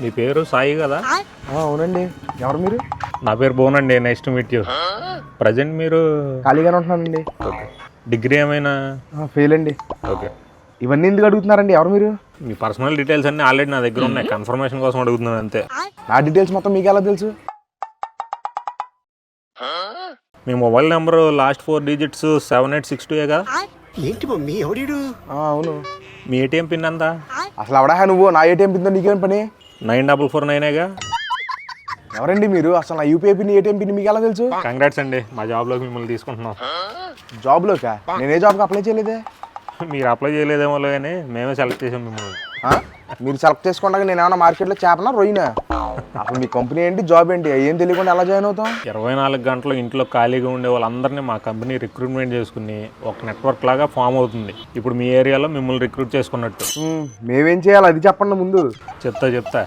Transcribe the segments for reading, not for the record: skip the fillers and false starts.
మీ పేరు సాయి కదా? అవునండి. ఎవరు మీరు? నా పేరు భువన్ అండి. Nice to meet you. Present మీరు ఖాళీగానే ఉంటున్నానండి. డిగ్రీ ఏమైనా? ఫెయిల్ అండి. ఓకే. ఇవన్నీ ఎందుకు అడుగుతున్నారండి? ఎవరు మీరు? మీ పర్సనల్ డీటెయిల్స్ అన్నీ ఆల్రెడీ నా దగ్గర ఉన్నాయి. కన్ఫర్మేషన్ కోసం అడుగుతున్నాను అంతే. నా డీటెయిల్స్ మొత్తం మీకు ఎలా తెలుసు? మీ మొబైల్ నెంబర్ లాస్ట్ 4 డిజిట్స్ 7862 కదా? ఏంటి మమ్మీ ఎవడీడు? అవును. మీ ఏటీఎం పిన్ అంతా? అసలు ఎవడా నువ్వు? నా ఏటీఎం పిన్ నీకేం పని? 9449గా? ఎవరండి మీరు? అసలు నా యూపీఐ పిన్ ఏటీఎం పిన్ మీకు ఎలా తెలుసు? కంగ్రాట్స్ అండి, మా జాబ్లోకి మిమ్మల్ని తీసుకుంటున్నాం. జాబ్లోకా? నేను ఏ జాబ్కి అప్లై చేయలేదే. మీరు అప్లై చేయలేదేమో కానీ మేమే సెలెక్ట్ చేసాం మిమ్మల్ని. మీరు సెలెక్ట్ చేసుకుంటా నేను ఏమైనా మార్కెట్లో చేపనా రొయ్యినా? అసలు మీ కంపెనీ ఏంటి, జాబ్ ఏంటి, ఏం తెలియకుండా ఎలా జాయిన్ అవుతాం? 24 గంటలు ఇంట్లో ఖాళీగా ఉండే వాళ్ళందరినీ మా కంపెనీ రిక్రూట్మెంట్ చేసుకుని ఒక నెట్వర్క్ లాగా ఫామ్ అవుతుంది. ఇప్పుడు మీ ఏరియాలో మిమ్మల్ని రిక్రూట్ చేసుకున్నట్టు. మేమేం చేయాలి అది చెప్పండి ముందు. చెప్తా.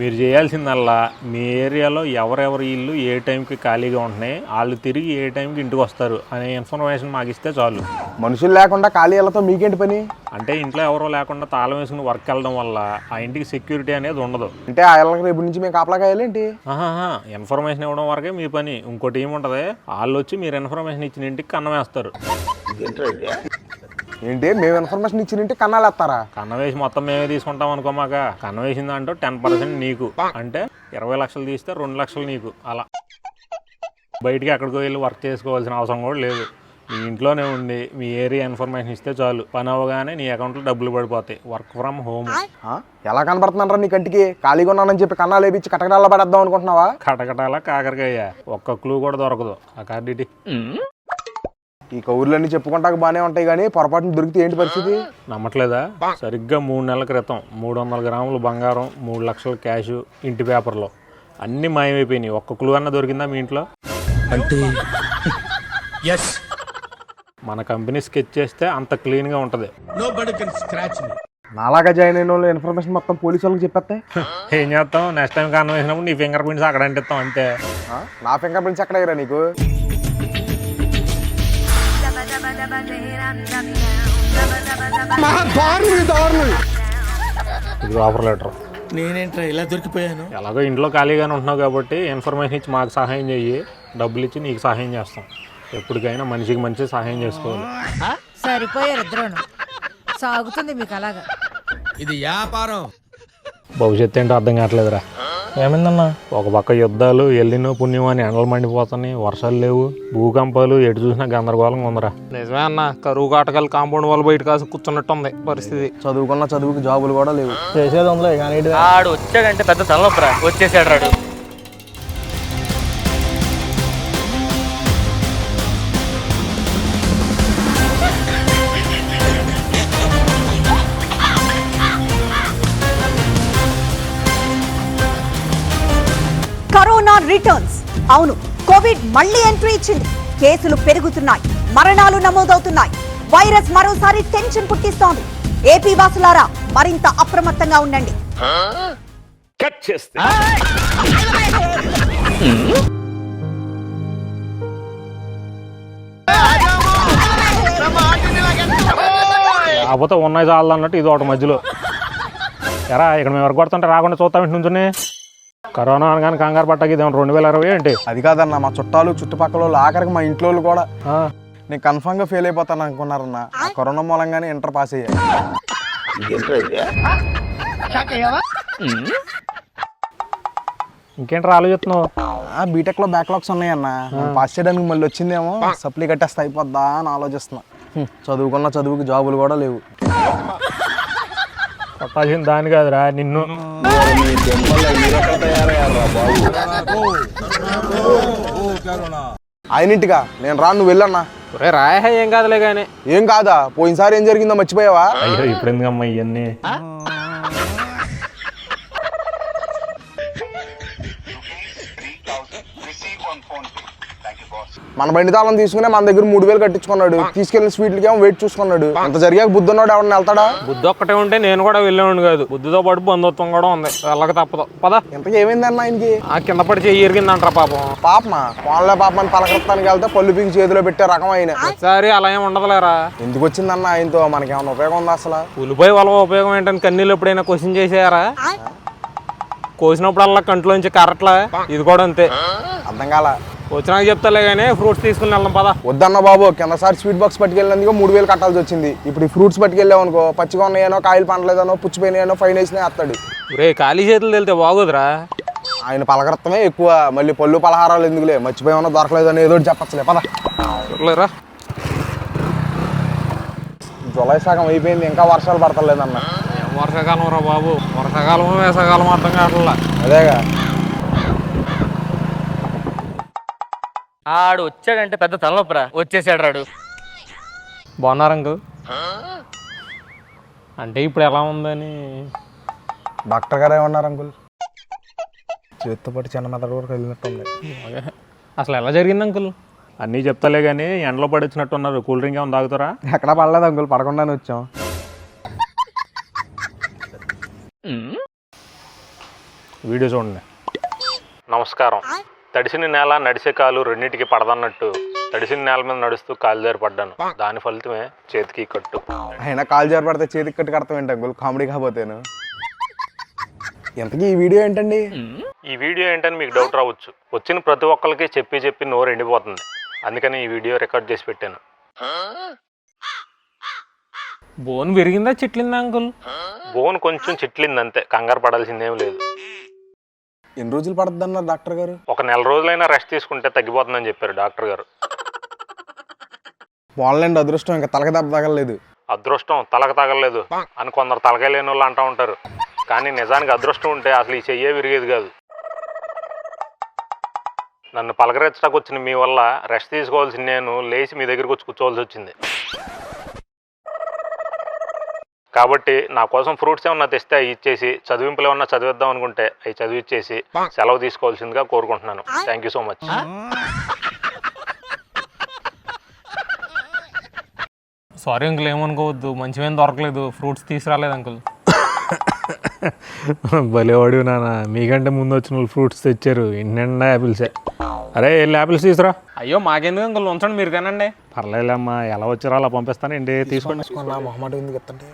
మీరు చేయాల్సిందల్లా మీ ఏరియాలో ఎవరెవరి ఇల్లు ఏ టైంకి ఖాళీగా ఉంటున్నాయి, వాళ్ళు తిరిగి ఏ టైంకి ఇంటికి వస్తారు అనే ఇన్ఫర్మేషన్ మాకు ఇస్తే చాలు. మనుషులు లేకుండా ఖాళీ వెళ్ళతో మీకేంటి పని? అంటే ఇంట్లో ఎవరో లేకుండా తాళం వేసుకుని వర్క్ వెళ్ళడం వల్ల ఆ ఇంటికి సెక్యూరిటీ అనేది ఉండదు. అంటే ఆ ఇళ్ళకి రేపు నుంచి మేము కాపలా కాయాలేంటి? ఇన్ఫర్మేషన్ ఇవ్వడం వరకే మీ పని. ఇంకో టీం ఉంటుంది, వాళ్ళు వచ్చి మీరు ఇన్ఫర్మేషన్ ఇచ్చిన ఇంటికి కన్నం వేస్తారు. ఏంటి మేము ఇన్ఫర్మేషన్ ఇచ్చినంటే కన్నాలు వేస్తారా? కన్నం వేసి మొత్తం మేమే తీసుకుంటాం అనుకోమాక. కన్నం వేసింది అంటూ 10% నీకు, అంటే 20 లక్షలు తీస్తే 2 లక్షలు నీకు. అలా బయటికి ఎక్కడికి వెళ్ళి వర్క్ చేసుకోవాల్సిన అవసరం కూడా లేదు. మీ ఇంట్లోనే ఉండి మీ ఏరియా ఇన్ఫర్మేషన్ ఇస్తే చాలు. పని అవ్వగానే నీ అకౌంట్లో డబ్బులు పడిపోతాయి. Work from home. ఎలా కనబడుతున్నారా నీ కంటికి? ఖాళీగా ఉన్నానని చెప్పి కన్నాలు వేపించి కటకటాల్లో పడేద్దాం అనుకుంటున్నావా? కటకటాల కాకరకాయ ఒక్క క్లూ కూడా దొరకదు ఆ కార్డిటీ. ఈ కౌర్లన్నీ చెప్పుకుంటాక బాగానే ఉంటాయి కానీ పొరపాటున దొరికితే ఏంటి పరిస్థితి? నమ్మట్లేదా? సరిగ్గా 3 నెలల క్రితం 300 గ్రాములు బంగారం, 3 లక్షల క్యాష్ ఇంటి పేపర్లో అన్నీ మాయమైపోయినాయి. ఒక్క క్లూ అన్న దొరికిందా మీ ఇంట్లో? అంటే మన కంపెనీ స్కెచ్ చేస్తే అంత క్లీన్గా ఉంటుంది. నాలాగా జాయిన్ అయిన వాళ్ళు ఇన్ఫర్మేషన్ మొత్తం పోలీసు వాళ్ళకి చెప్పేస్తాయి. ఏం చేస్తాం? నెక్స్ట్ టైం కన్నం వేసినప్పుడు నీ ఫింగర్ ప్రింట్స్ అక్కడ అంటిస్తాం అంతే. నా ఫింగర్ ప్రింట్స్ ఎక్కడ అయ్యారా నీకు? ఇది ఆఫర్ లెటర్. నేనేంట్రా ఇలా దొరికిపోయాను? ఎలాగో ఇంట్లో ఖాళీగానే ఉంటున్నావు కాబట్టి ఇన్ఫర్మేషన్ ఇచ్చి మాకు సహాయం చెయ్యి. డబ్బులు ఇచ్చి నీకు సహాయం చేస్తాం. ఎప్పటికైనా మనిషికి మంచి సహాయం చేసుకోవాలి. సరిపోయారు ఇద్దరును. సాగుతుంది మీకు అలాగా. ఇది వ్యాపారం. భవిష్యత్తు ఏంటో అర్థం కావట్లేదురా. ఏమైందన్నా? ఒక పక్క యుద్ధాలు, ఎల్లినో పుణ్యం అని ఎండలు మండిపోతున్నాయి, వర్షాలు లేవు, భూకంపాలు, ఎటు చూసినా గందరగోళంగా ఉందిరా. నిజమే అన్న, కరువు కాటకాలు కాంపౌండ్ వాళ్ళు బయట కాసి కూర్చున్నట్టు ఉంది పరిస్థితి. చదువుకున్న చదువుకి జాబులు కూడా లేవు. చేసేది ఉందిలే కానీ ఆడు వచ్చాడంటే పెద్ద తలనొప్పరా. వచ్చేసాడు రాడు. Corona returns. అవును, కోవిడ్ మళ్లీ ఎంట్రీ ఇచ్చింది. కేసులు పెరుగుతున్నాయి, మరణాలు నమోదవుతున్నాయి. వైరస్ మరోసారి టెన్షన్ పుట్టిస్తోంది. ఏపీ వాసులారా మరింత అప్రమత్తంగా ఉండండి. కాకపోతే ఉన్నాయి చాలు అన్నట్టు ఇది ఒకటి మధ్యలో. ఎరా ఇక్కడ మేము వరకు కొడుతుంటే రాకుండా చూస్తాం ఇంటి నుంచి. కరోనా అనగానే కంగారు పట్టకి ఇదేమో 2020 ఏంటి? అది కాదన్న, మా చుట్టాలు చుట్టుపక్కల వాళ్ళు ఆఖరికి మా ఇంట్లో వాళ్ళు కూడా నేను కన్ఫర్మ్ గా ఫెయిల్ అయిపోతాను అనుకున్నారన్న. కరోనా మూలంగానే ఇంటర్ పాస్ అయ్యా. ఇంకేంటి ఆలోచిస్తున్నావు? బీటెక్ లో బ్యాక్లాగ్స్ ఉన్నాయన్న. పాస్ చేయడానికి మళ్ళీ వచ్చిందేమో, సప్లీ కట్టేస్తే అయిపోద్దా అని ఆలోచిస్తున్నా. చదువుకున్న చదువుకి జాబులు కూడా లేవు. కొట్టాల్సిన దాని కాదురా నిన్ను. ఆయనింటిగా నేను రాను, నువ్వు వెళ్ళన్నా. రాయ ఏం కాదులే కానీ. ఏం కాదా? పోయినసారి ఏం జరిగిందో మర్చిపోయావా? అయ్యో ఇప్పుడు ఎందుకమ్మా ఇవన్నీ? మన బండి తాళం తీసుకునే మన దగ్గర 3000 కట్టించుకున్నాడు. తీసుకెళ్లిన స్వీట్లకి ఏమో వెయిట్ చూసుకున్నాడు. అంత జరిగాక బుద్ధి ఉన్నాడు ఎవరన్నా వెళ్తాడా? బుద్ధి ఒక్కటే ఉంటే నేను కూడా వెళ్ళేవాడిని కాదు. బుద్ధితో పాటు బంధుత్వం కూడా ఉంది. వెళ్ళక తప్పదు. పద. ఇంతకీ ఏమైందన్న ఆయనకి? ఆ కింద పడి చెయ్యి ఎరిగిందంటారా పాపం. పాపమా? పోన్లే పాపని పలకృతానికి వెళ్తే పళ్ళు పీకి చేతిలో పెట్టే రకం ఆయన. సరే అలా ఏమి ఉండదులేరా. ఎందుకు వచ్చిందన్న ఆయనతో? మనకేమన్నా ఉపయోగం ఉందా అసలు? ఉల్లిపాయ వల్ల ఉపయోగం ఏంటని కన్నీళ్ళు ఎప్పుడైనా క్వశ్చన్ చేసారా? కోసినప్పుడల్లా కంట్లోంచి కర్రట్లా ఇది కూడా అంతే. అర్థం కాల. వచ్చినాక చెప్తాలే కానీ ఫ్రూట్స్ తీసుకుని వెళ్దాం పదా. వద్దన్న బాబు, కిందసారి స్వీట్ బాక్స్ పట్టుకెళ్ళినందుకు 3000 కట్టాల్సి వచ్చింది. ఇప్పుడు ఈ ఫ్రూట్స్ పట్టుకెళ్ళావు అనుకో, పచ్చిగా ఉన్నాయనో, కాయలు పండలేదనో, పుచ్చిపోయినాయనో ఫైన్ వేసినా వేస్తాడు. రే ఖాళీ చేతులు వెళ్తే బాగోదురా. ఆయన పలకరత్తమే ఎక్కువ. మళ్ళీ పళ్ళు పలహారాలు ఎందుకులే, మర్చిపోయామో దొరకలేదని ఏదో చెప్పచ్చులే పద. చూడలేరా జులై సగం అయిపోయింది, ఇంకా వర్షాలు పడతలేదన్న. ఏం వర్షాకాలం రా బాబు, వర్షాకాలం వేసవకాలం అర్థం కావట్లా. అదేగా. ఆడు వచ్చాడంటే పెద్ద తలనొప్పరా. వచ్చేసాడు రాడు. బాగున్నారు అంకుల్? అంటే ఇప్పుడు ఎలా ఉందని. డాక్టర్ గారు ఏమన్నారు అంకుల్? చేతితో పాటు చిన్న మెదడు వరకు వెళ్ళినట్టుంది. అసలు ఎలా జరిగింది అంకుల్? అన్నీ చెప్తాలే కానీ ఎండలో పడిచ్చినట్టున్నారు. కూల్ డ్రింక్ ఏమైనా తాగుతారా? ఎక్కడా పడలేదు అంకుల్, పడకుండానే వచ్చాం. వీడియో చూడండి. నమస్కారం. తడిసిన నేల నడిసే కాలు రెండింటికి పడదన్నట్టు తడిసిన నేల మీద నడుస్తూ కాలు జారి పడ్డాను. దాని ఫలితమే చేతికి కట్టు. అయినా కాలు జారి పడితే చేతికి కట్టు కడతాం ఏంటి అంకుల్? కామెడీ కాకపోతేను. ఎంతకీ ఈ వీడియో ఏంటండి? ఈ వీడియో ఏంటని మీకు డౌట్ రావచ్చు. వచ్చిన ప్రతి ఒక్కరికి చెప్పి నోరు ఎండిపోతుంది. అందుకని ఈ వీడియో రికార్డ్ చేసి పెట్టాను. బోన్ విరిగిందా చిట్లిందా అంకుల్? బోన్ కొంచెం చిట్లింది అంతే, కంగారు పడాల్సిందేం లేదు. ఎన్ని రోజులు పడుతుంది అన్నారు డాక్టర్ గారు? ఒక నెల రోజులైనా రెస్ట్ తీసుకుంటే తగ్గిపోతుందని చెప్పారు డాక్టర్ గారు. వాళ్ళండి అదృష్టం, ఇంకా తలక దెబ్బ తగలలేదు. అదృష్టం తలక తగలలేదు అని కొందరు తలకాయ లేని వాళ్ళు అంటూ ఉంటారు. కానీ నిజానికి అదృష్టం ఉంటే అసలు ఈ చెయ్యే విరిగేది కాదు. నన్ను పలకరించడానికి వచ్చిన మీ వల్ల రెస్ట్ తీసుకోవాల్సిన నేను లేచి మీ దగ్గరికి వచ్చి కూర్చోవాల్సి వచ్చింది. కాబట్టి నా కోసం ఫ్రూట్స్ ఏమన్నా తెస్తే అవి ఇచ్చేసి, చదివింపులు ఏమన్నా చదివిద్దాం అనుకుంటే అవి చదివిచ్చేసి సెలవు తీసుకోవాల్సిందిగా కోరుకుంటున్నాను. Thank you so much. Sorry uncle, ఏమనుకోవద్దు. మంచివేం దొరకలేదు, ఫ్రూట్స్ తీసుకురాలేదు అంకుల్. భలేవాడు నాన్న, మీకంటే ముందు వచ్చిన వాళ్ళు ఫ్రూట్స్ తెచ్చారు. ఎన్నెండా యాపిల్సే. అరే వెళ్ళి యాపిల్స్ తీసుకురా. అయ్యో మాకెందుకు అంకుల్, ఉంచండి మీరు కానండి. పర్లేదమ్మా, ఎలా వచ్చారో అలా పంపిస్తాను. ఏంటి తీసుకోండి. మొహమాట ఎందుకు ఎత్తండి?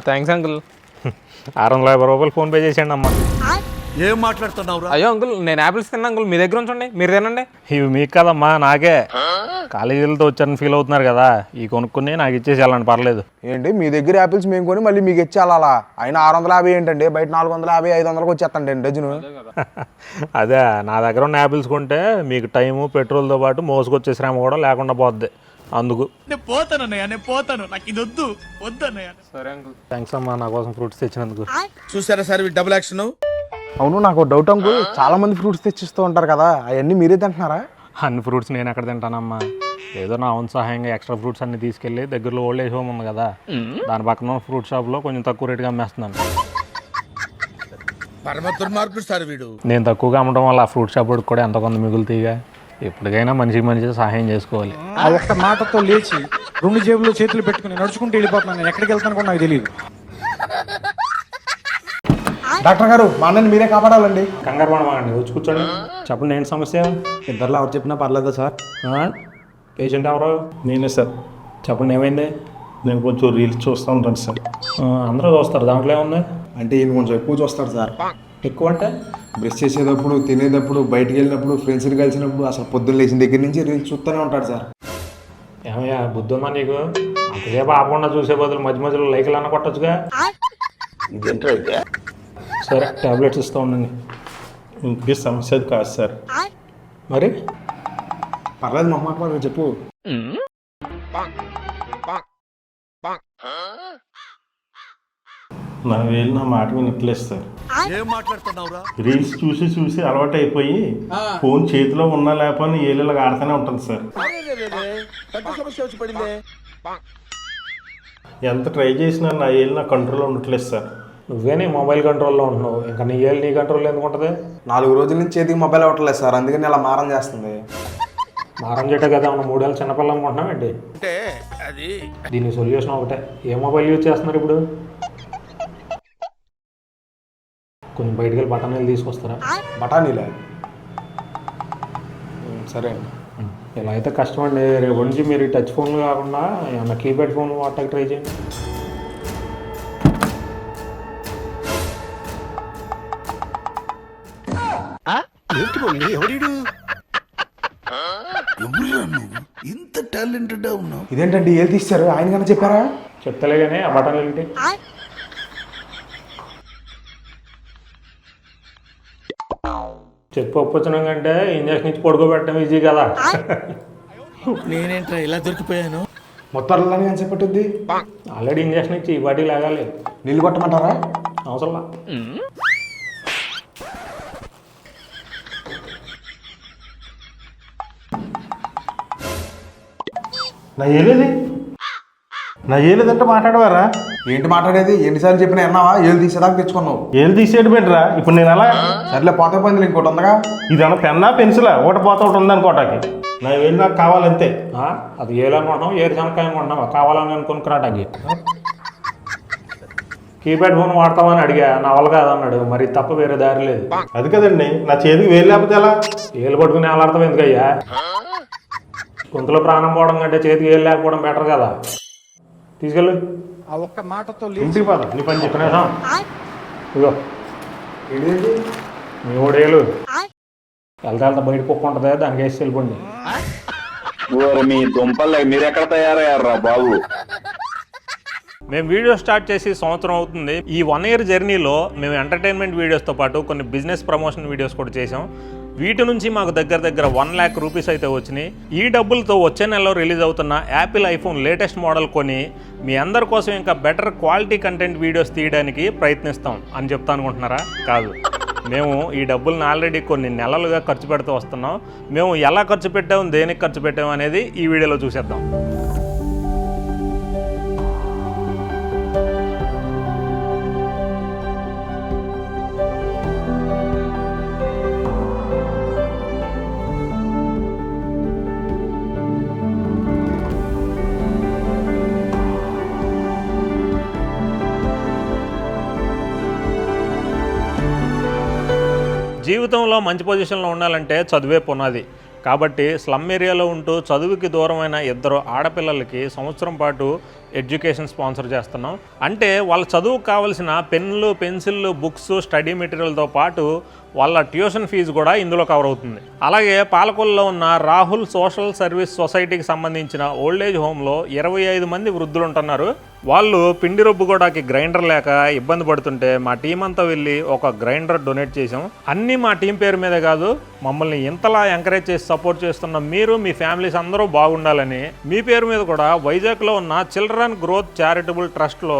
Thanks uncle. 650 రూపాయలు ఫోన్పే చేసేయండి అమ్మా. ఏం మాట్లాడుతున్నావు? అయ్యో అంకుల్, నేను యాపిల్స్ తిన్నా అంకుల్, మీ దగ్గర ఉంచండి, మీరు తినండి. ఇవి మీకు కదమ్మా, నాకే. కాలేజీలతో వచ్చారని ఫీల్ అవుతున్నారు కదా, ఈ కొనుక్కుని నాకు ఇచ్చేసి వెళ్ళండి, పర్లేదు. ఏంటి మీ దగ్గర యాపిల్స్ మేము కొని మళ్ళీ మీకు ఇచ్చేయాలి? అలా అయినా 650 ఏంటండి? బయట 450, 500కి వచ్చేస్తండి డజను. అదే, నా దగ్గర ఉన్న యాపిల్స్ కొంటే మీకు టైము పెట్రోల్తో పాటు మోసుకొచ్చే శ్రమ కూడా లేకుండా పోద్ది. అందుకు నేను పోతానన్నయ్య, నేను పోతాను. నాకు ఇది వద్దు, వద్దన్నయ్య. సరే అంకుల్, థ్యాంక్స్ అమ్మా నా కోసం ఫ్రూట్స్ తెచ్చినందుకు. చూసారా సార్ డబుల్ యాక్షన్? అవును, నాకు డౌట్ అంకుల్, చాలా మంది ఫ్రూట్స్ తెచ్చిస్తూ ఉంటారు కదా, అవన్నీ మీరే తింటున్నారా? అన్ని ఫ్రూట్స్ నేను ఎక్కడ తింటానమ్మా. ఏదో నా ఓన్ సహాయంగా ఎక్స్ట్రా ఫ్రూట్స్ అన్ని తీసుకెళ్ళి దగ్గరలో ఓల్డ్ ఏజ్ హోమ్ ఉంది కదా, దాని పక్కన ఫ్రూట్ షాప్లో కొంచెం తక్కువ రేటుగా అమ్మేస్తున్నాను. పరమ దుర్మార్గుడు సార్ వీడు. నేను తక్కువగా అమ్మడం వల్ల ఆ ఫ్రూట్ షాప్ కూడా ఎంతో కొంత మిగులుతాయిగా. ఎప్పటికైనా మనిషికి మనిషి సహాయం చేసుకోవాలి. ఆ ఒక్క మాటతో లేచి 2 జేబుల్లో చేతులు పెట్టుకుని నడుచుకుంటూ వెళ్ళిపోతున్నాను. నేను ఎక్కడికి వెళ్తాను కూడా నాకు తెలియదు. డాక్టర్ గారు, మా అన్నని మీరే కాపాడాలండి. కంగారు పడమాకండి, వచ్చి కూర్చోండి. చెప్పండి, ఏంటి సమస్య? ఇద్దరులో ఎవరు చెప్పినా పర్లేదా సార్? పేషెంట్ ఎవరు? నేనే సార్. చెప్పండి, ఏమైంది? నేను కొంచెం రీల్స్ చూస్తూ ఉంటాను సార్. అందరూ చూస్తారు, దాంట్లో ఏముంది? అంటే ఈయన కొంచెం ఎక్కువ చూస్తారు సార్. ఎక్కువ అంటే బ్రష్ చేసేటప్పుడు, తినేటప్పుడు, బయటికి వెళ్ళినప్పుడు, ఫ్రెండ్స్ని కలిసినప్పుడు, అసలు పొద్దున్న లేచిన దగ్గర నుంచి రీల్స్ చూస్తూనే ఉంటాడు సార్. ఏమయ్యా, బుద్ధి ఉందా నీకు? అంతసేపు ఆపకుండా చూసే బదులు మధ్య మధ్యలో లైక్లు అన్న కొట్టచ్చుగా. సరే, టాబ్లెట్స్ ఇస్తూ ఉండండి. ఇంకే సమస్య అది కాదు సార్. మరి పర్లేదు మొహమాట చెప్పు. నా వేలు నా మాట వినట్లేదు సార్. ఏం మాట్లాడుతున్నావురా? రీల్స్ చూసి చూసి అలవాటు అయిపోయి ఫోన్ చేతిలో ఉన్నా లేకపోయినా ఏళ్ళగా ఆడుతూనే ఉంటుంది సార్. పెద్ద సమస్య వచ్చి పడిందే. ఎంత ట్రై చేసినా నా ఏళ్ళు నా కంట్రోల్లో ఉండట్లేదు సార్. నువ్వేనే మొబైల్ కంట్రోల్లో ఉంటున్నావు, ఇంకా నీ ఏళ్ళు నీ కంట్రోల్లో ఎందుకు ఉంటుంది? 4 రోజుల నుంచి చేతికి మొబైల్ అవ్వట్లేదు సార్, అందుకని ఇలా మారం చేస్తుంది. మారం చేయట కదా, మనం 3 ఏళ్ళ చిన్నపిల్ల అనుకుంటున్నామేంటి? అంటే అది దీనికి సొల్యూషన్ ఒకటే. ఏ మొబైల్ యూజ్ చేస్తున్నారు ఇప్పుడు? కొంచెం బయటికి వెళ్ళి బఠానీలు తీసుకొస్తారా? బఠానీలే? సరే అండి. ఇలా అయితే కష్టం అండి. రేపు నుంచి మీరు టచ్ ఫోన్లు కాకుండా ఏమన్నా కీప్యాడ్ ఫోన్లు వాడటానికి ట్రై చేయండి. ఏంటి మమ్మీ ఎవడు ఇంత టాలెంటెడ్ ఉన్నావు? ఇదేంటండి ఏళ్ళు తీస్తారు ఆయన కన్నా చెప్పారా? చెప్తలే కానీ ఆ బటన్లు ఏంటి? చెప్పు ఒప్పొచ్చడం కంటే ఇంజక్షన్ ఇచ్చి పడుకోబెట్టడం ఈజీ కదా. నేనేంట్రా ఇలా దొరికిపోయాను? మొత్తం అల్లని అని చెప్పట్టుద్ది. ఆల్రెడీ ఇంజక్షన్ ఇచ్చి ఈ బాడీ లాగాలి. నీళ్ళు కొట్టమంటారా? అవసరంలా. నా ఏలేది నా ఏలేదంటే మాట్లాడవారా? ఏంటి మాట్లాడేది? ఎన్నిసార్లు చెప్పినా అన్నావా? ఏళ్ళు తీసేదాకా తెచ్చుకున్నావు. ఏళ్ళు తీసేయడం ఏంట్రా? ఇప్పుడు నేను అలా సర్లే పోతే పందులు ఇంకోటి ఉందగా. ఇదన్నా పెన్నా పెన్సిలా ఒకటి పోతా ఒకటి ఉందనుకోటాకి. నా ఏళ్ళు నాకు కావాలంతే. అది ఏలనుకుంటున్నాం, ఏరు శనక్కాయ అనుకుంటున్నావా? కావాలని అనుకున్నాటాకి. కీప్యాడ్ ఫోన్ వాడతామని అడిగా, నా వల్ల కాదన్నాడు. మరి తప్ప వేరే దారి లేదు. అది కదండి, నా చేతికి వేలు లేకపోతే ఎలా? ఏలు పట్టుకుని అలాడతాం ఎందుకయ్యా? గొంతులో ప్రాణం పోవడం కంటే చేతికి ఏలు లేకపోవడం బెటర్ కదా. తీసుకెళ్ళు. ఆ ఒక్క మాటతో ఇంటికి పద, నీ పని చెప్పినా ఇగో మీ ఓడేలు వెళ్తా వెళ్తా బయట కుక్క ఉంటుంది, దానికి వేసి వెళ్ళిపోండి. మీ దుంపలు మీరెక్కడ తయారయ్యారా బాబు? మేము వీడియో స్టార్ట్ చేసి సంవత్సరం అవుతుంది. ఈ 1 year జర్నీలో మేము ఎంటర్టైన్మెంట్ వీడియోస్తో పాటు కొన్ని బిజినెస్ ప్రమోషన్ వీడియోస్ కూడా చేసాం. వీటి నుంచి మాకు దగ్గర 1 lakh రూపీస్ అయితే వచ్చినాయి. ఈ డబ్బులతో వచ్చే నెలలో రిలీజ్ అవుతున్న యాపిల్ ఐఫోన్ లేటెస్ట్ మోడల్ కొని మీ అందరి కోసం ఇంకా బెటర్ క్వాలిటీ కంటెంట్ వీడియోస్ తీయడానికి ప్రయత్నిస్తాం అని చెప్తా అనుకుంటున్నారా? కాదు, మేము ఈ డబ్బులను ఆల్రెడీ కొన్ని నెలలుగా ఖర్చు పెడుతూ వస్తున్నాం. మేము ఎలా ఖర్చు పెట్టాము, దేనికి ఖర్చు పెట్టాము అనేది ఈ వీడియోలో చూసేద్దాం. జీవితంలో మంచి పొజిషన్లో ఉండాలంటే చదువే పునాది. కాబట్టి స్లమ్ ఏరియాలో ఉంటూ చదువుకి దూరమైన 2 ఆడపిల్లలకి సంవత్సరం పాటు ఎడ్యుకేషన్ స్పాన్సర్ చేస్తున్నాం. అంటే వాళ్ళ చదువుకు కావాల్సిన పెన్నులు, పెన్సిళ్ళు, బుక్స్, స్టడీ మెటీరియల్తో పాటు వాళ్ళ ట్యూషన్ ఫీజు కూడా ఇందులో కవర్ అవుతుంది. అలాగే పాలకొల్లో ఉన్న రాహుల్ సోషల్ సర్వీస్ సొసైటీకి సంబంధించిన ఓల్డేజ్ హోమ్లో 25 మంది వృద్ధులు ఉంటున్నారు. వాళ్ళు పిండి రుబ్బుకోవడానికి గ్రైండర్ లేక ఇబ్బంది పడుతుంటే మా టీం అంతా వెళ్ళి ఒక గ్రైండర్ డొనేట్ చేసాం. అన్నీ మా టీం పేరు మీదే కాదు, మమ్మల్ని ఇంతలా ఎంకరేజ్ చేసి సపోర్ట్ చేస్తున్న మీరు, మీ ఫ్యామిలీస్ అందరూ బాగుండాలని మీ పేరు మీద కూడా వైజాగ్లో ఉన్న చిల్డ్రన్ గ్రోత్ చారిటబుల్ ట్రస్ట్లో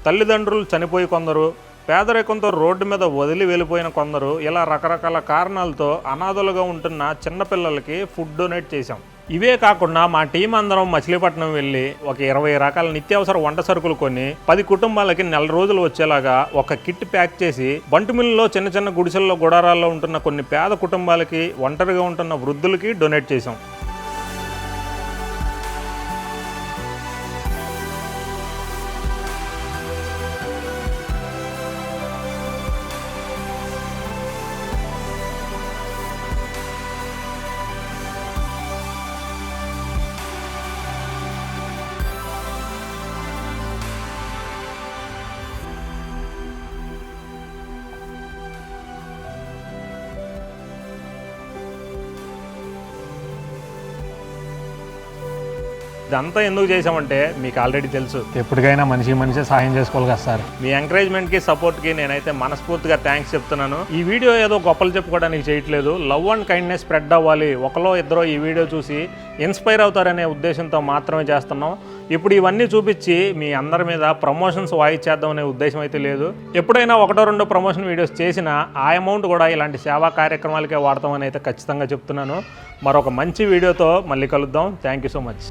తల్లిదండ్రులు చనిపోయి కొందరు, పేదరికంతో రోడ్డు మీద వదిలి వెళ్ళిపోయిన కొందరు, ఇలా రకరకాల కారణాలతో అనాథలుగా ఉంటున్న చిన్నపిల్లలకి ఫుడ్ డొనేట్ చేశాం. ఇవే కాకుండా మా టీం అందరం మచిలీపట్నం వెళ్ళి ఒక 20 రకాల నిత్యావసర వంట సరుకులు కొని 10 కుటుంబాలకి 4 రోజులు వచ్చేలాగా ఒక కిట్ ప్యాక్ చేసి బంటుమిల్లులో చిన్న చిన్న గుడిసెల్లో గుడారాల్లో ఉంటున్న కొన్ని పేద కుటుంబాలకి, ఒంటరిగా ఉంటున్న వృద్ధులకి డొనేట్ చేశాం. ఇదంతా ఎందుకు చేసామంటే మీకు ఆల్రెడీ తెలుసు, ఎప్పటికైనా మనిషి సహాయం చేసుకోవాలి కదా సార్. మీ ఎంకరేజ్మెంట్కి, సపోర్ట్కి నేనైతే మనస్ఫూర్తిగా థ్యాంక్స్ చెప్తున్నాను. ఈ వీడియో ఏదో గొప్పలు చెప్పుకోవడానికి చేయట్లేదు, లవ్ అండ్ కైండ్నెస్ స్ప్రెడ్ అవ్వాలి, ఒకలో ఇద్దరో ఈ వీడియో చూసి ఇన్స్పైర్ అవుతారనే ఉద్దేశంతో మాత్రమే చేస్తున్నాం. ఇప్పుడు ఇవన్నీ చూపించి మీ అందరి మీద ప్రమోషన్స్ వాయిచ్చేద్దాం అనే ఉద్దేశం అయితే లేదు. ఎప్పుడైనా 1-2 ప్రమోషన్ వీడియోస్ చేసినా ఆ అమౌంట్ కూడా ఇలాంటి సేవా కార్యక్రమాలకే వాడతామని అయితే ఖచ్చితంగా చెప్తున్నాను. మరొక మంచి వీడియోతో మళ్ళీ కలుద్దాం. Thank you so much.